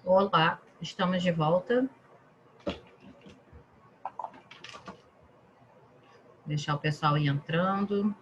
Olá, estamos de volta. Deixar o pessoal ir entrando.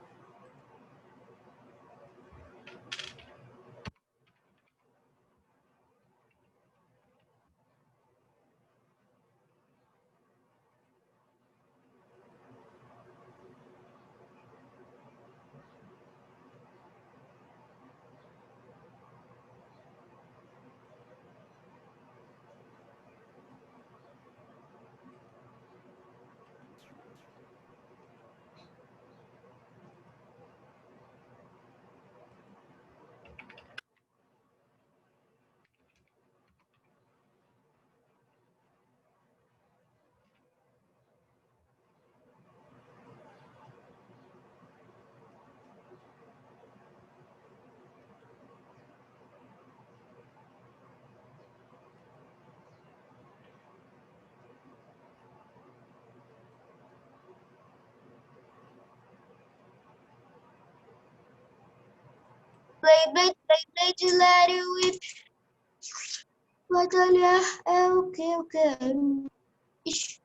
Beyblade, let it whip. Batalhar é o que eu quero. Ixi.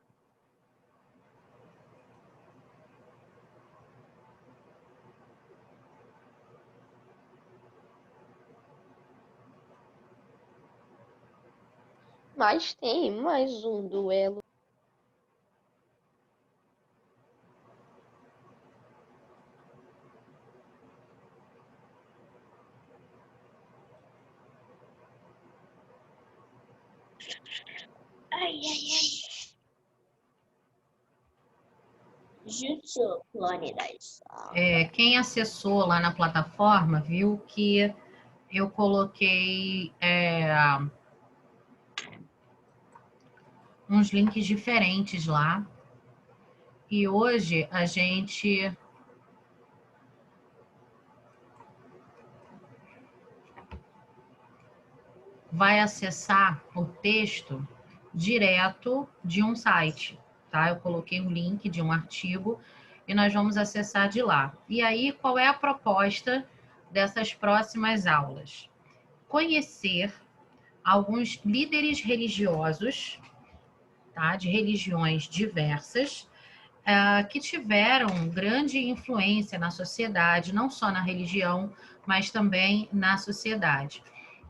Mas tem mais um duelo. Ai, ai, ai. Jutsu, clone da escola. Quem acessou lá na plataforma viu que eu coloquei uns links diferentes lá. E hoje a gente vai acessar o texto direto de um site, tá? Eu coloquei um link de um artigo e nós vamos acessar de lá. E aí, qual é a proposta dessas próximas aulas? Conhecer alguns líderes religiosos, tá? De religiões diversas, que tiveram grande influência na sociedade, não só na religião, mas também na sociedade.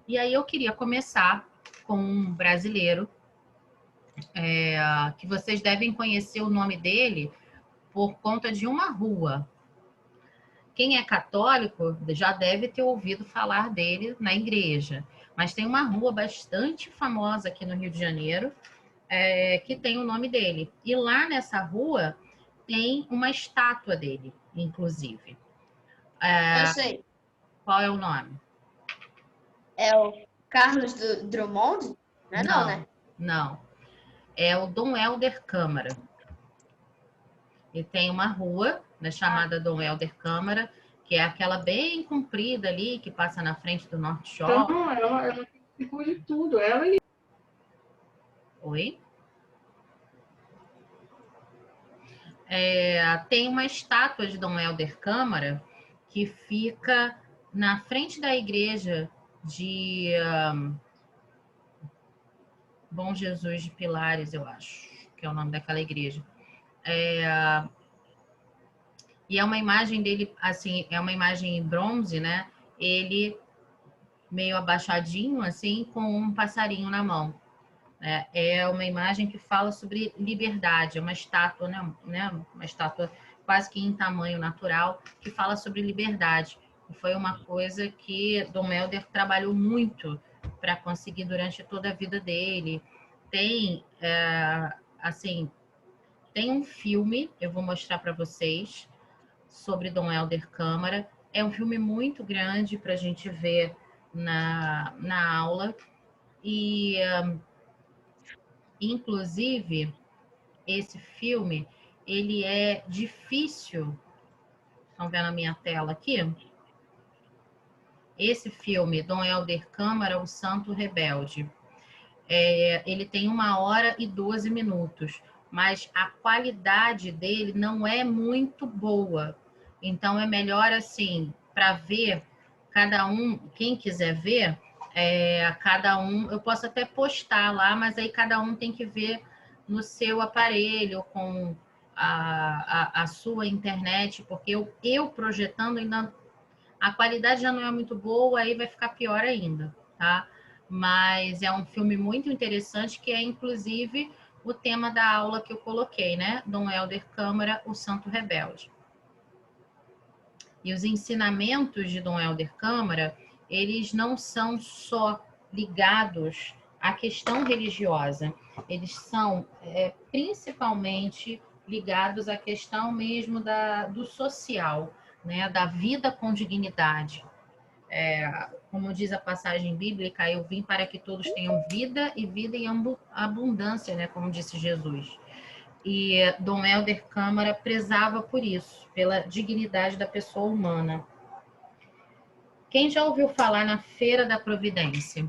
E aí eu queria começar com um brasileiro, que vocês devem conhecer o nome dele por conta de uma rua. Quem é católico já deve ter ouvido falar dele na igreja, mas tem uma rua bastante famosa aqui no Rio de Janeiro, que tem o nome dele. E lá nessa rua tem uma estátua dele, inclusive. Eu sei. Qual é o nome? É o Carlos Drummond? Não, né? Não. É o Dom Helder Câmara. E tem uma rua, né, chamada Dom Helder Câmara, que é aquela bem comprida ali, que passa na frente do Norte Shopping. Então, ela ficou de tudo. Ela e Oi? Tem uma estátua de Dom Helder Câmara que fica na frente da igreja de Bom Jesus de Pilares, eu acho, que é o nome daquela igreja. E é uma imagem dele, assim, é uma imagem em bronze, né? Ele meio abaixadinho, assim, com um passarinho na mão. É uma imagem que fala sobre liberdade, é uma estátua, né? Uma estátua quase que em tamanho natural, que fala sobre liberdade. E foi uma coisa que Dom Helder trabalhou muito para conseguir durante toda a vida dele. Tem, assim, tem um filme, eu vou mostrar para vocês, sobre Dom Helder Câmara. É um filme muito grande para a gente ver na aula. E, inclusive, esse filme, ele é difícil. Estão vendo a minha tela aqui? Esse filme, Dom Helder Câmara, O Santo Rebelde, ele tem 1h e 12 minutos, mas a qualidade dele não é muito boa. Então, é melhor, assim, para ver, cada um, quem quiser ver, Cada um, eu posso até postar lá, mas aí cada um tem que ver no seu aparelho, com a sua internet, porque eu projetando ainda a qualidade já não é muito boa, aí vai ficar pior ainda, tá? Mas é um filme muito interessante, que é inclusive o tema da aula que eu coloquei, né? Dom Helder Câmara, O Santo Rebelde. E os ensinamentos de Dom Helder Câmara, eles não são só ligados à questão religiosa, eles são principalmente ligados à questão mesmo do social, né? Da vida com dignidade. Como diz a passagem bíblica, eu vim para que todos tenham vida e vida em abundância, né? Como disse Jesus. E Dom Helder Câmara prezava por isso, pela dignidade da pessoa humana. Quem já ouviu falar na Feira da Providência?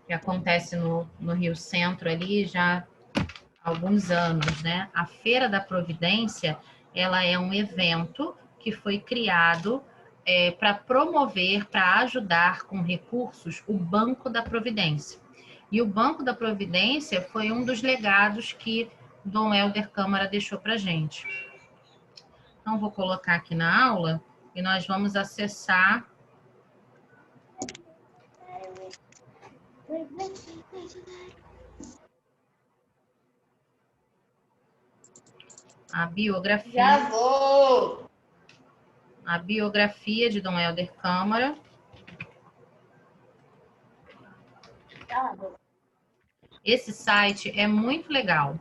Que acontece no Rio Centro ali já há alguns anos, né? A Feira da Providência, ela é um evento que foi criado para promover, para ajudar com recursos o Banco da Providência. E o Banco da Providência foi um dos legados que Dom Helder Câmara deixou para a gente. Então, vou colocar aqui na aula e nós vamos acessar a biografia. Já vou. A biografia de Dom Helder Câmara. Esse site é muito legal,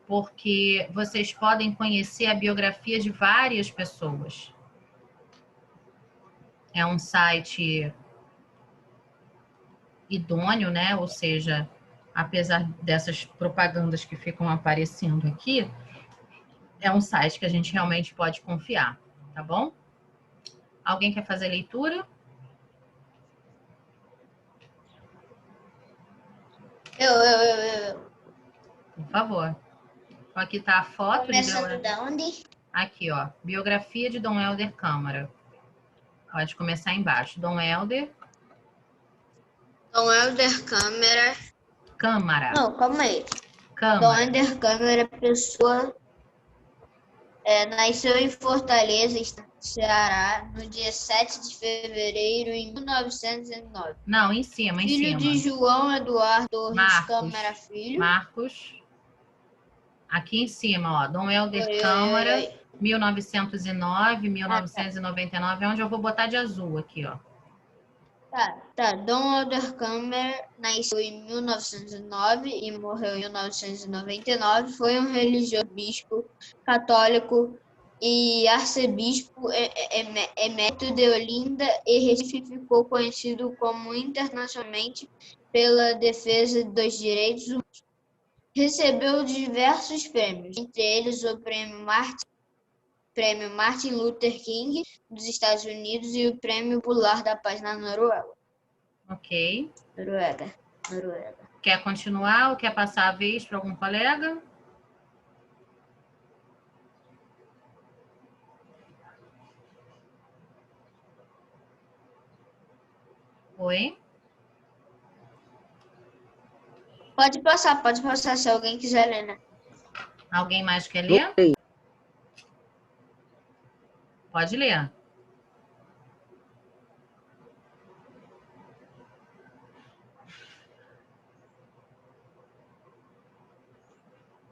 porque vocês podem conhecer a biografia de várias pessoas. É um site idôneo, né? Ou seja, apesar dessas propagandas que ficam aparecendo aqui, é um site que a gente realmente pode confiar, tá bom? Alguém quer fazer leitura? Eu. Por favor. Aqui está a foto. Começando da onde? Aqui, ó. Biografia de Dom Helder Câmara. Pode começar embaixo. Dom Helder. Dom Helder Câmara. Câmara. Não, calma aí. Câmara. Dom Helder Câmara, pessoa, nasceu em Fortaleza, estado do Ceará, no dia 7 de fevereiro de 1909. Não, em cima, em Filho cima. de João Eduardo Torres Marcos. Câmara Filho. Marcos. Aqui em cima, ó. Dom Helder Câmara, 1909, 1999. É onde eu vou botar de azul aqui, ó. Tá. Dom Helder Câmara nasceu em 1909 e morreu em 1999. Foi um religioso bispo católico e arcebispo emérito de Olinda e Recife. Ficou conhecido como internacionalmente pela defesa dos direitos humanos. Recebeu diversos prêmios, entre eles o Prêmio Martin Luther King dos Estados Unidos e o Prêmio Popular da Paz na Noruega. Ok. Noruega. Quer continuar ou quer passar a vez para algum colega? Oi? Pode passar se alguém quiser ler, né? Alguém mais quer ler? Pode ler.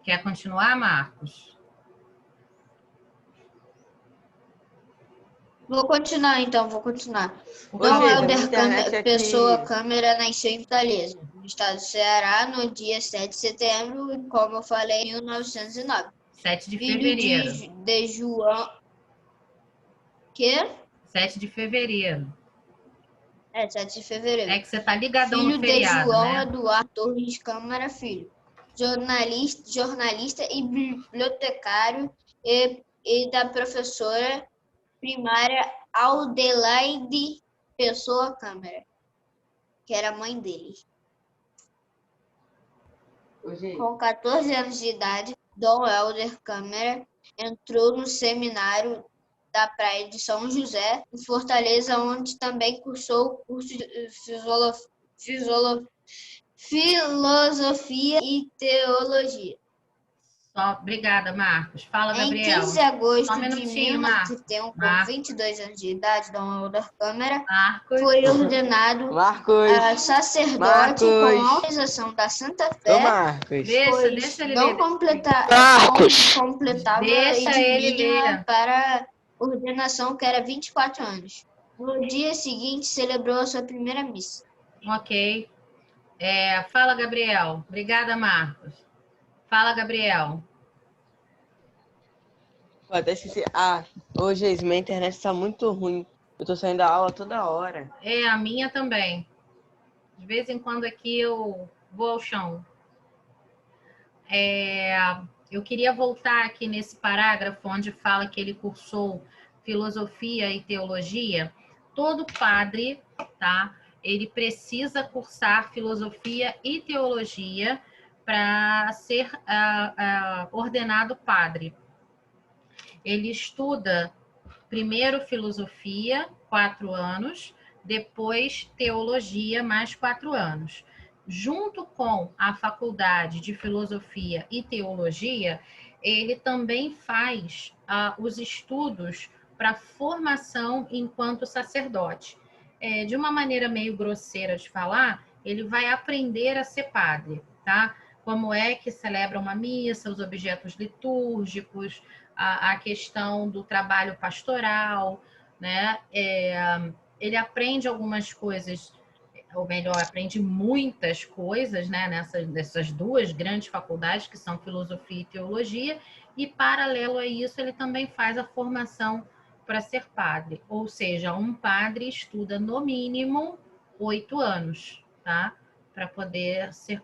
Quer continuar, Marcos? Vou continuar. Ô, Dom Diego, Helder a internet aqui- Pessoa Câmara nasceu em Fortaleza, no estado do Ceará, no dia 7 de setembro, como eu falei, em 1909. 7 de Filho fevereiro. de João... Quê? 7 de fevereiro. 7 de fevereiro. É que você tá ligadão Filho no feriado, de João né? Eduardo Torres Câmara Filho. Jornalista e bibliotecário e da professora primária Aldelaide Pessoa Câmara, que era a mãe dele. Ô, gente, Com 14 anos de idade, Dom Helder Câmara entrou no seminário da Praia de São José, em Fortaleza, onde também cursou o curso de filosofia e teologia. Obrigada, Marcos. Fala, Em Gabriel. 15 de agosto Só um de minutinho, 1971, com Marcos. 22 anos de idade, Dom Helder Câmara Marcos. foi ordenado sacerdote com autorização da Santa Fé, Marcos. Deixa ele não ler. completava Deixa a idade ele mínima ler. para ordenação, que era 24 anos. No dia seguinte, celebrou a sua primeira missa. Ok. Fala, Gabriel. Obrigada, Marcos. Fala, Gabriel. Pô, até esqueci. Hoje minha internet tá muito ruim. Eu tô saindo da aula toda hora. A minha também. De vez em quando aqui eu vou ao chão. Eu queria voltar aqui nesse parágrafo onde fala que ele cursou filosofia e teologia. Todo padre, tá? Ele precisa cursar filosofia e teologia para ser ordenado padre. Ele estuda primeiro filosofia, 4 anos, depois teologia, mais 4 anos. Junto com a faculdade de filosofia e teologia, ele também faz os estudos para formação enquanto sacerdote. De uma maneira meio grosseira de falar, ele vai aprender a ser padre, tá? Como é que celebra uma missa, os objetos litúrgicos, a questão do trabalho pastoral, né? Ele aprende algumas coisas, ou melhor, aprende muitas coisas, né? Nessas duas grandes faculdades, que são filosofia e teologia, e paralelo a isso, ele também faz a formação para ser padre. Ou seja, um padre estuda no mínimo 8 anos, tá? Para poder ser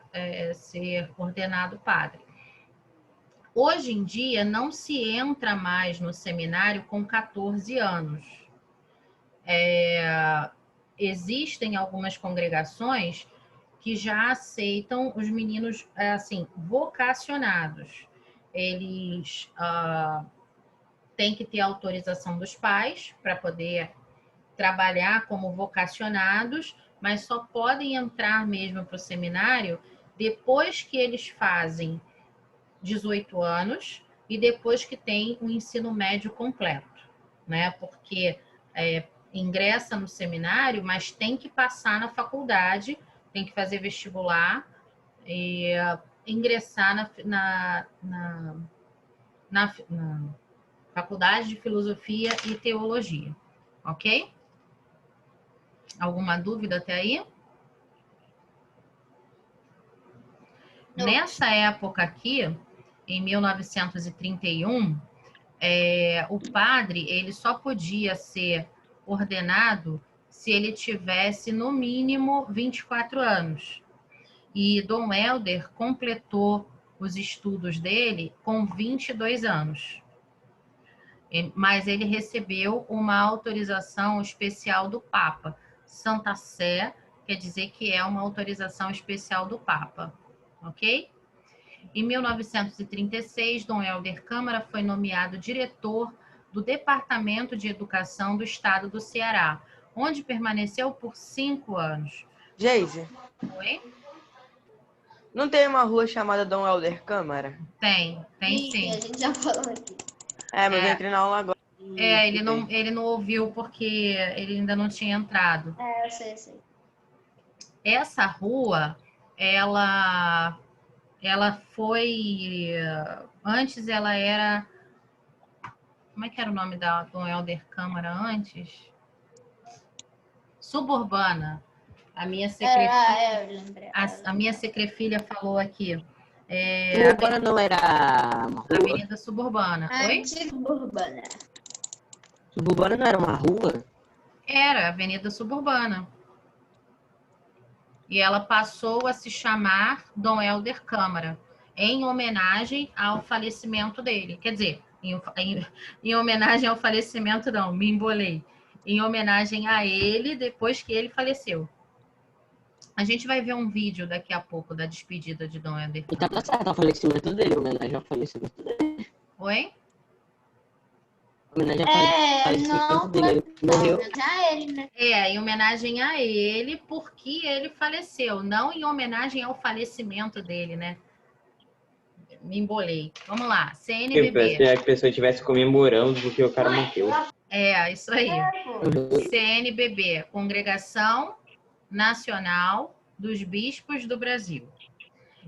ordenado padre. Hoje em dia, não se entra mais no seminário com 14 anos. Existem algumas congregações que já aceitam os meninos, assim, vocacionados. Eles têm que ter autorização dos pais para poder trabalhar como vocacionados, mas só podem entrar mesmo para o seminário depois que eles fazem 18 anos e depois que tem o ensino médio completo, né? Porque ingressa no seminário, mas tem que passar na faculdade, tem que fazer vestibular e ingressar na faculdade de filosofia e teologia, ok? Alguma dúvida até aí? Não. Nessa época aqui, em 1931, o padre ele só podia ser ordenado se ele tivesse no mínimo 24 anos. E Dom Helder completou os estudos dele com 22 anos. Mas ele recebeu uma autorização especial do Papa. Santa Sé quer dizer que é uma autorização especial do Papa, ok? Em 1936, Dom Helder Câmara foi nomeado diretor do Departamento de Educação do Estado do Ceará, onde permaneceu por 5 anos. Geise, Oi? não tem uma rua chamada Dom Helder Câmara? Tem sim. A gente já falou aqui. Mas eu entrei na aula agora. Ele não ouviu porque ele ainda não tinha entrado. Eu sei. Essa rua, ela foi... Antes ela era... Como é que era o nome da Dom Helder Câmara antes? Suburbana. A minha secrefilha, a minha secrefilha falou aqui. Suburbana não era uma rua? Avenida Suburbana. Oi? Suburbana. Suburbana não era uma rua? Era, Avenida Suburbana. E ela passou a se chamar Dom Helder Câmara, em homenagem ao falecimento dele. Quer dizer, em homenagem ao falecimento, não, me embolei. Em homenagem a ele, depois que ele faleceu. A gente vai ver um vídeo daqui a pouco da despedida de Dom Helder Câmara. Então tá certo, o falecimento dele, homenagem ao falecimento dele. Oi? Homenagem ao falecimento dele. Ele morreu. Já ele, né? Em homenagem a ele, porque ele faleceu, não em homenagem ao falecimento dele, né? Me embolei. Vamos lá, Eu pensei CNBB. que a pessoa estivesse comemorando porque o cara morreu. Isso aí. CNBB, Congregação Nacional dos Bispos do Brasil.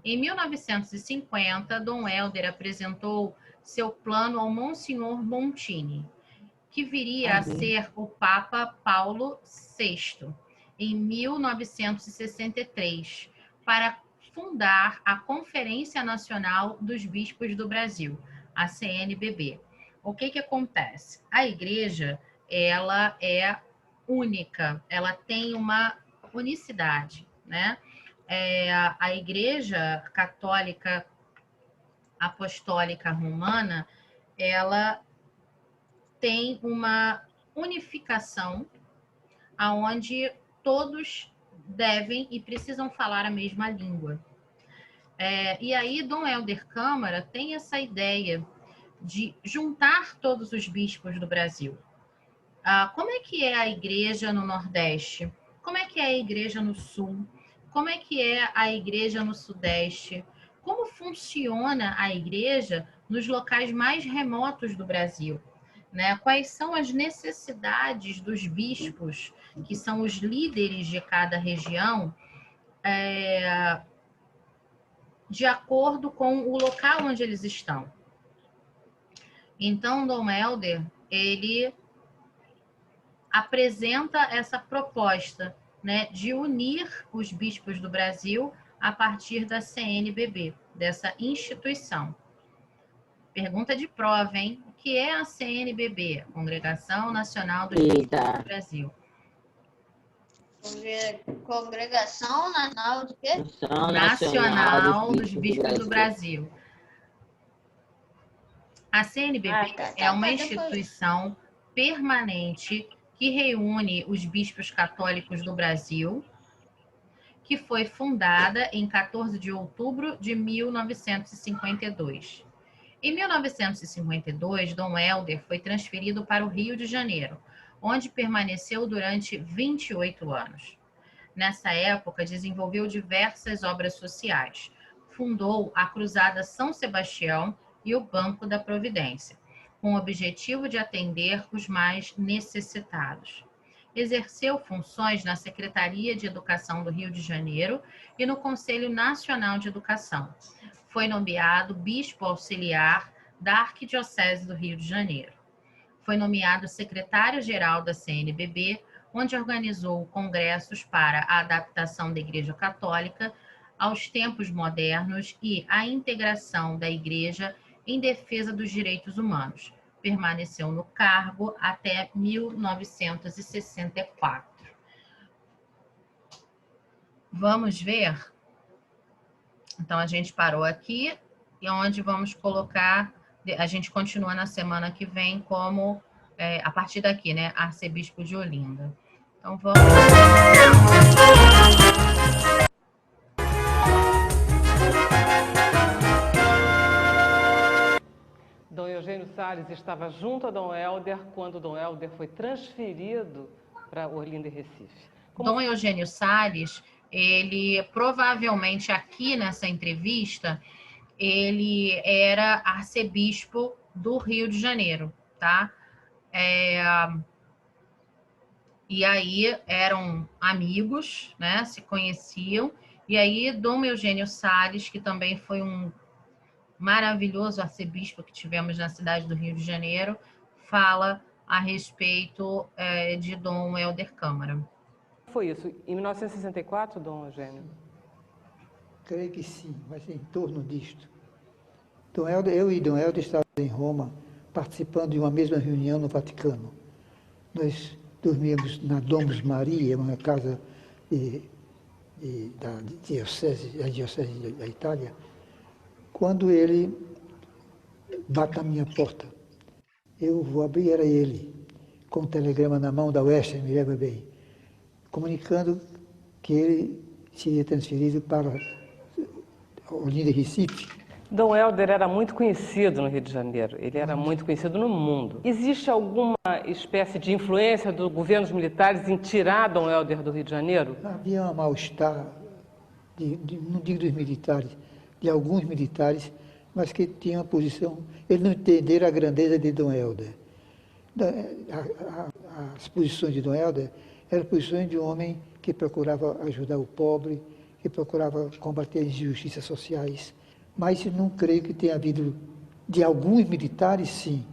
Em 1950, Dom Helder apresentou seu plano ao Monsenhor Montini, que viria a ser o Papa Paulo VI, em 1963, para fundar a Conferência Nacional dos Bispos do Brasil, a CNBB. O que acontece? A igreja, ela é única, ela tem uma unicidade, né? A Igreja Católica Apostólica Romana, ela tem uma unificação aonde todos devem e precisam falar a mesma língua. E aí, Dom Helder Câmara tem essa ideia de juntar todos os bispos do Brasil. Como é que é a igreja no Nordeste? Como é que é a igreja no Sul? Como é que é a igreja no Sudeste? Como funciona a igreja nos locais mais remotos do Brasil? Né? Quais são as necessidades dos bispos, que são os líderes de cada região, de acordo com o local onde eles estão? Então, Dom Helder, ele apresenta essa proposta, né, de unir os bispos do Brasil a partir da CNBB, dessa instituição. Pergunta de prova, hein? O que é a CNBB? Congregação Nacional dos Bispos do Brasil. Congregação Nacional do quê? Nacional dos Bispos do Brasil. A CNBB é uma instituição permanente que reúne os bispos católicos do Brasil, que foi fundada em 14 de outubro de 1952. Em 1952, Dom Helder foi transferido para o Rio de Janeiro, onde permaneceu durante 28 anos. Nessa época, desenvolveu diversas obras sociais. Fundou a Cruzada São Sebastião e o Banco da Providência, com o objetivo de atender os mais necessitados. Exerceu funções na Secretaria de Educação do Rio de Janeiro e no Conselho Nacional de Educação. Foi nomeado bispo auxiliar da Arquidiocese do Rio de Janeiro. Foi nomeado secretário-geral da CNBB, onde organizou congressos para a adaptação da Igreja Católica aos tempos modernos e a integração da Igreja em defesa dos direitos humanos. Permaneceu no cargo até 1964. Vamos ver? Então, a gente parou aqui e onde vamos colocar... A gente continua na semana que vem como, a partir daqui, né? Arcebispo de Olinda. Então, vamos... Dom Eugênio Salles estava junto a Dom Helder quando Dom Helder foi transferido para Olinda e Recife. Dom Eugênio Salles, ele provavelmente aqui nessa entrevista, ele era arcebispo do Rio de Janeiro, tá? E aí eram amigos, né? Se conheciam. E aí Dom Eugênio Salles, que também foi um maravilhoso arcebispo que tivemos na cidade do Rio de Janeiro, fala a respeito de Dom Helder Câmara. Foi isso? Em 1964, Dom Eugênio? Creio que sim, vai ser em torno disto. Dom Helder, eu e Dom Helder estávamos em Roma, participando de uma mesma reunião no Vaticano. Nós dormíamos na Domus Maria, uma casa da diocese da Itália, quando ele bate na minha porta. Eu vou abrir, era ele, com um telegrama na mão da Western, me lembro bem, comunicando que ele seria transferido para Olinda e Recife, Dom Helder era muito conhecido no Rio de Janeiro, ele era muito conhecido no mundo. Existe alguma espécie de influência dos governos militares em tirar Dom Helder do Rio de Janeiro? Havia um mal-estar, não digo dos militares, de alguns militares, mas que tinham a posição, eles não entenderam a grandeza de Dom Helder. As posições de Dom Helder eram posições de um homem que procurava ajudar o pobre, que procurava combater as injustiças sociais. Mas não creio que tenha havido, de alguns militares, sim,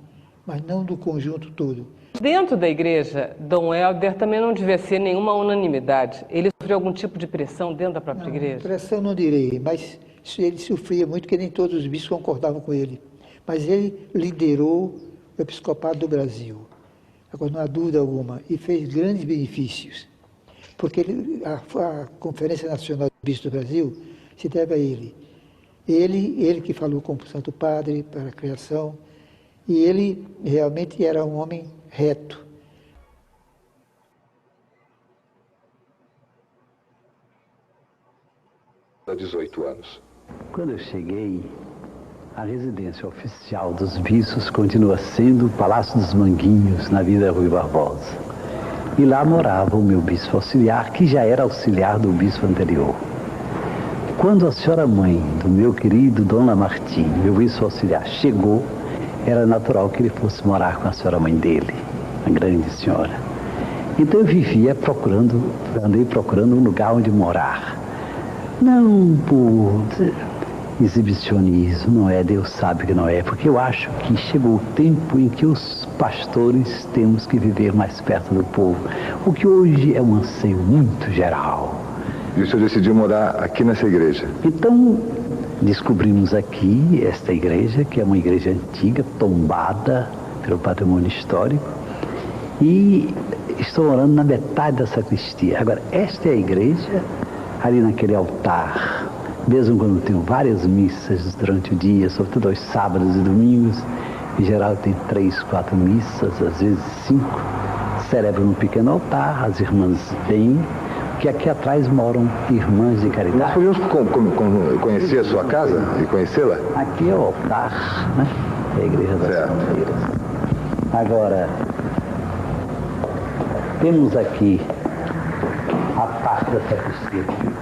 mas não do conjunto todo. Dentro da igreja, Dom Helder também não devia ser nenhuma unanimidade. Ele sofreu algum tipo de pressão dentro da própria igreja? Pressão não direi, mas ele sofria muito, porque nem todos os bispos concordavam com ele. Mas ele liderou o episcopado do Brasil, agora não há dúvida alguma, e fez grandes benefícios. Porque a Conferência Nacional dos Bispos do Brasil se deve a ele. Ele que falou com o Santo Padre para a criação, e ele realmente era um homem reto. Há 18 anos. Quando eu cheguei, a residência oficial dos bispos continua sendo o Palácio dos Manguinhos, na Vida Rui Barbosa. E lá morava o meu bispo auxiliar, que já era auxiliar do bispo anterior. Quando a senhora mãe do meu querido Dom Lamartine, meu bispo auxiliar, chegou, era natural que ele fosse morar com a senhora mãe dele, a grande senhora. Então eu andei procurando um lugar onde morar. Não por exibicionismo, não é, Deus sabe que não é, porque eu acho que chegou o tempo em que os pastores temos que viver mais perto do povo, o que hoje é um anseio muito geral. E o senhor decidiu morar aqui nessa igreja? Então, descobrimos aqui esta igreja, que é uma igreja antiga, tombada pelo patrimônio histórico, e estou morando na metade da sacristia. Agora, esta é a igreja, ali naquele altar, mesmo quando tenho várias missas durante o dia, sobretudo aos sábados e domingos, em geral tem 3, 4 missas, às vezes 5, celebro num pequeno altar, as irmãs vêm, que aqui atrás moram irmãs de caridade. Nós podíamos conhecer a sua casa e conhecê-la? Aqui é o altar, né? É a igreja das Fronteiras. Agora, temos aqui a parte da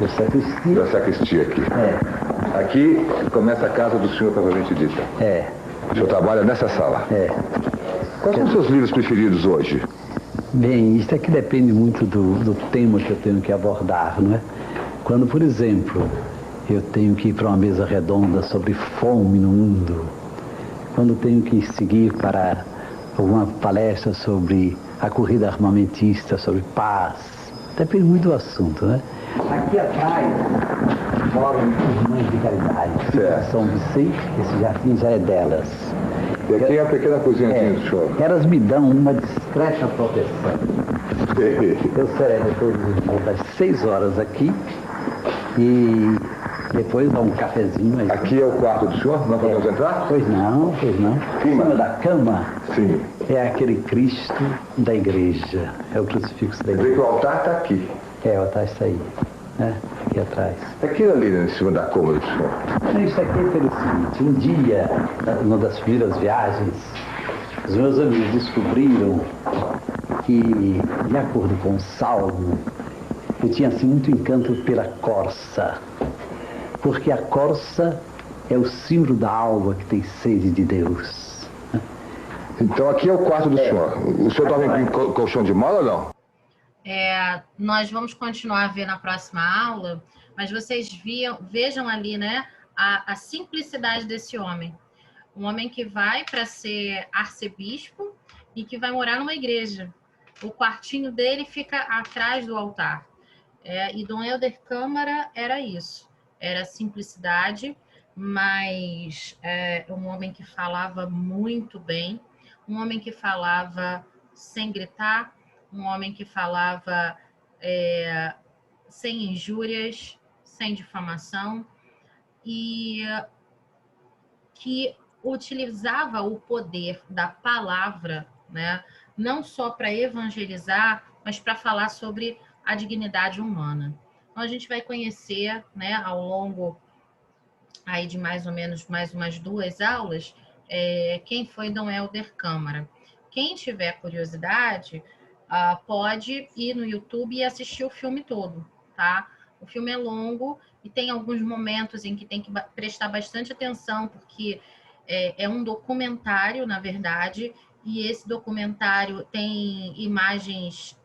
sacristia. Da sacristia aqui. É. Aqui começa a casa do senhor, propriamente dita. É. O senhor trabalha nessa sala? É. Quais são os seus livros preferidos hoje? Bem, isso aqui depende muito do tema que eu tenho que abordar, não é? Quando, por exemplo, eu tenho que ir para uma mesa redonda sobre fome no mundo, quando tenho que seguir para alguma palestra sobre a corrida armamentista, sobre paz, depende muito do assunto, né? Aqui atrás moram irmãs de caridade, São Vicente, esse jardim já é delas. E aqui é a pequena cozinha do senhor. Elas me dão uma discreta proteção. Eu celebro todos os dias às 6 horas aqui e depois dá um cafezinho aí. Aqui é o quarto do senhor? Não podemos entrar? Pois não, pois não. Em cima da cama é aquele Cristo da igreja. É o crucifixo da igreja. O altar está aqui. É, o altar está aí. Né? Aqui atrás. Aquilo ali em cima da cômoda do senhor? Isso aqui é pelo seguinte, um dia, numa das primeiras viagens, os meus amigos descobriram que, de acordo com o Salmo, eu tinha assim muito encanto pela corça, porque a corça é o símbolo da alma que tem sede de Deus. Então aqui é o quarto do senhor. O senhor dorme em colchão de mola ou não? Nós vamos continuar a ver na próxima aula, mas vocês vejam ali, né, a simplicidade desse homem. Um homem que vai para ser arcebispo e que vai morar numa igreja. O quartinho dele fica atrás do altar. E Dom Helder Câmara era isso. Era simplicidade, mas um homem que falava muito bem, um homem que falava sem gritar, um homem que falava sem injúrias, sem difamação, e que utilizava o poder da palavra, né, não só para evangelizar, mas para falar sobre a dignidade humana. Então, a gente vai conhecer, né, ao longo aí de mais ou menos mais umas 2 aulas, quem foi Dom Helder Câmara. Quem tiver curiosidade, pode ir no YouTube e assistir o filme todo, tá? O filme é longo e tem alguns momentos em que tem que prestar bastante atenção, porque é um documentário, na verdade, e esse documentário tem imagens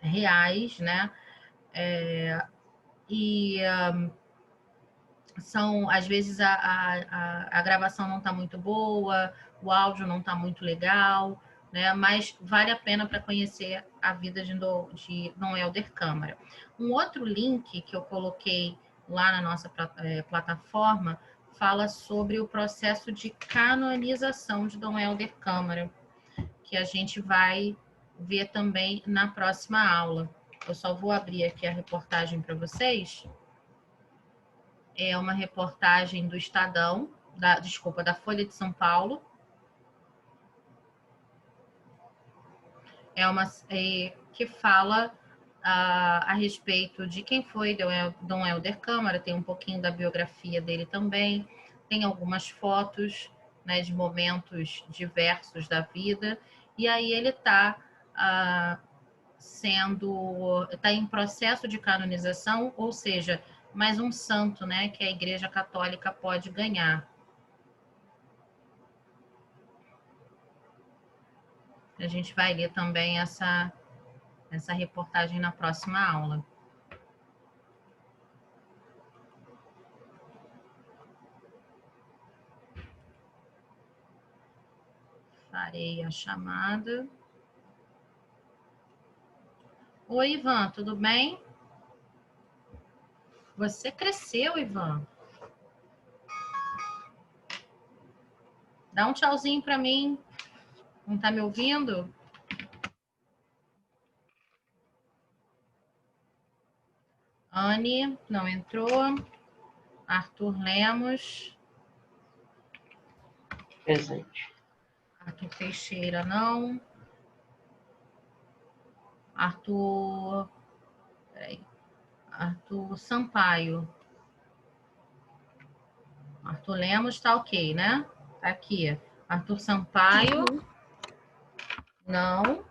reais, né? Às vezes a gravação não está muito boa, o áudio não está muito legal, né? Mas vale a pena para conhecer a vida de Dom Helder Câmara. Um outro link que eu coloquei lá na nossa plataforma fala sobre o processo de canonização de Dom Helder Câmara, que a gente vai ver também na próxima aula. Eu só vou abrir aqui a reportagem para vocês. É uma reportagem do Estadão, da Folha de São Paulo. Que fala a respeito de quem foi Dom Helder Câmara, tem um pouquinho da biografia dele também, tem algumas fotos, né, de momentos diversos da vida, e aí ele está em processo de canonização, ou seja, mais um santo, né, que a Igreja Católica pode ganhar. A gente vai ler também essa reportagem na próxima aula. Farei a chamada. Oi, Ivan, tudo bem? Você cresceu, Ivan. Dá um tchauzinho para mim. Não está me ouvindo? Anne, não entrou. Arthur Lemos. Presente. Arthur Teixeira, não. Arthur Sampaio. Arthur Lemos está ok, né? Tá aqui. Arthur Sampaio. Não.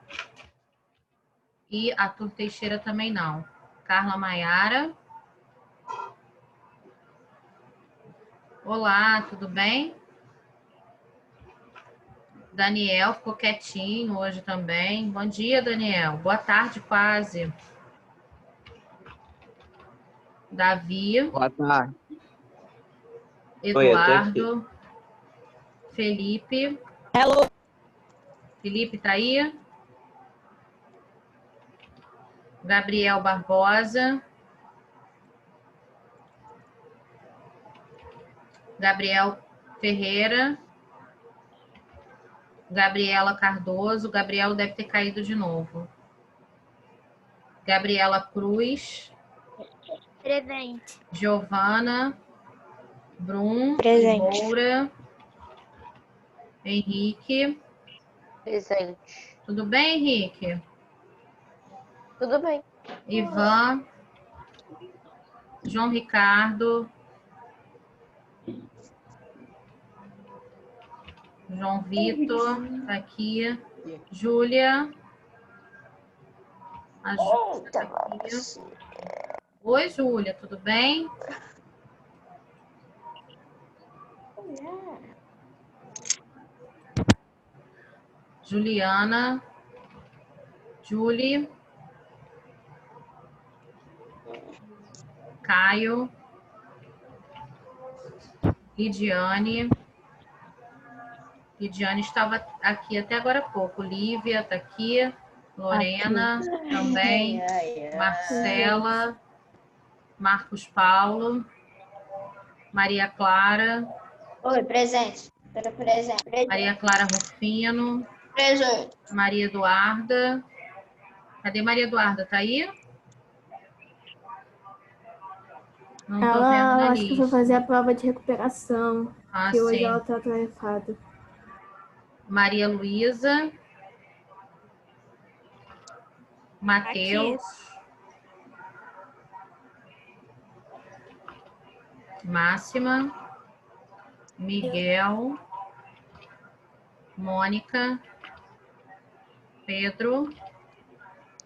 E Arthur Teixeira também não. Carla Maiara. Olá, tudo bem? Daniel ficou quietinho hoje também. Bom dia, Daniel. Boa tarde, quase. Davi. Boa tarde. Eduardo. Felipe. Hello. Felipe tá aí? Gabriel Barbosa. Gabriel Ferreira. Gabriela Cardoso. Gabriel deve ter caído de novo. Gabriela Cruz. Presente. Giovana. Brum. Presente. Moura. Henrique. Presente. Tudo bem, Henrique? Tudo bem. Ivan. João Ricardo. João Vitor, tá aqui. Júlia. A Júlia tá aqui. Oi, Júlia, tudo bem? Juliana. Julie. Caio. Lidiane. Lidiane estava aqui até agora há pouco. Lívia está aqui. Lorena aqui. Também. Marcela. Marcos Paulo. Maria Clara. Oi, presente. Presente. Maria Clara Rufino. Presente. Maria Eduarda. Cadê Maria Eduarda? Tá aí? Não tô vendo na Acho que foi fazer a prova de recuperação. Que hoje ela tá atarefada. Maria Luísa. Matheus. Máxima, Miguel, Mônica, Pedro,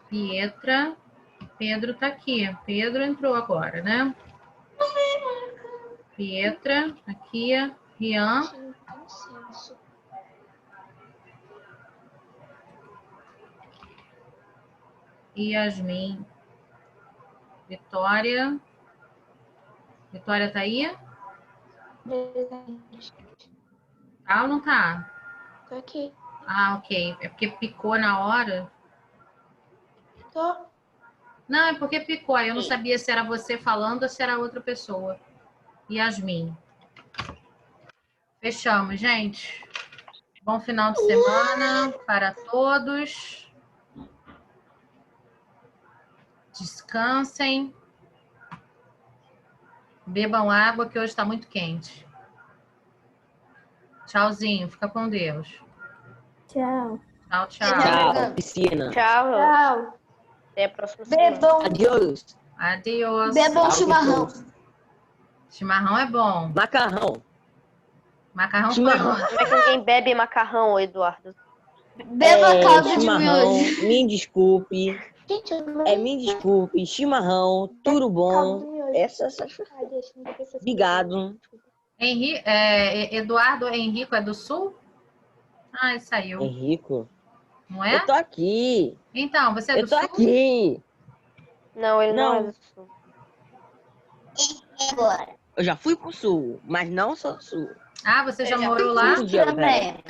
Pietra. Pedro tá aqui. Pedro entrou agora, né? Pietra, aqui, Rian. Yasmin. Vitória. Vitória tá aí? Tá ou não tá? Tô aqui. Ah, ok. É porque picou na hora? Tô. Não, é porque picou. Aí eu não sabia se era você falando ou se era outra pessoa. Yasmin. Fechamos, gente. Bom final de semana para todos. Descansem. Bebam água, que hoje está muito quente. Tchauzinho. Fica com Deus. Tchau. Tchau, tchau. Tchau, piscina. Tchau. Tchau. Até a próxima semana. Bebam, Adiós. Adeus. bebam chimarrão. Chimarrão é bom. Macarrão. Macarrão foi Chimarrão. bom. Como é que ninguém bebe macarrão, Eduardo? Beba caldo de Chimarrão, miojo. me desculpe. Gente, eu não Me desculpe. Chimarrão, tudo bom. Essas. Obrigado. Eduardo Henrico é do Sul? Ah, saiu. Henrico. Não é? Eu tô aqui. Então, você é do Eu tô Sul? aqui. Não, ele não é Não. do Sul. Agora. Eu já fui pro sul, mas não sou do sul. Ah, você já Eu já morou fui lá? pro Sul também.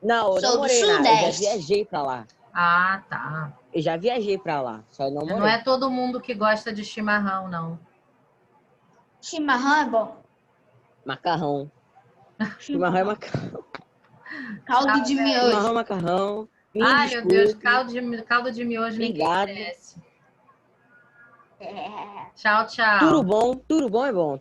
Não, eu Sou não do morei lá. Eu já Sudeste. viajei pra lá. Ah, tá. Eu já viajei pra lá, só não morei. Não é todo mundo que gosta de chimarrão, não. Chimarrão é bom. Macarrão. Chimarrão é macarrão. Caldo de Chimarrão miojo. é macarrão. Me Ai, meu Deus, desculpe. caldo de miojo ninguém Obrigado. merece. Tchau, tchau. Tudo bom é bom.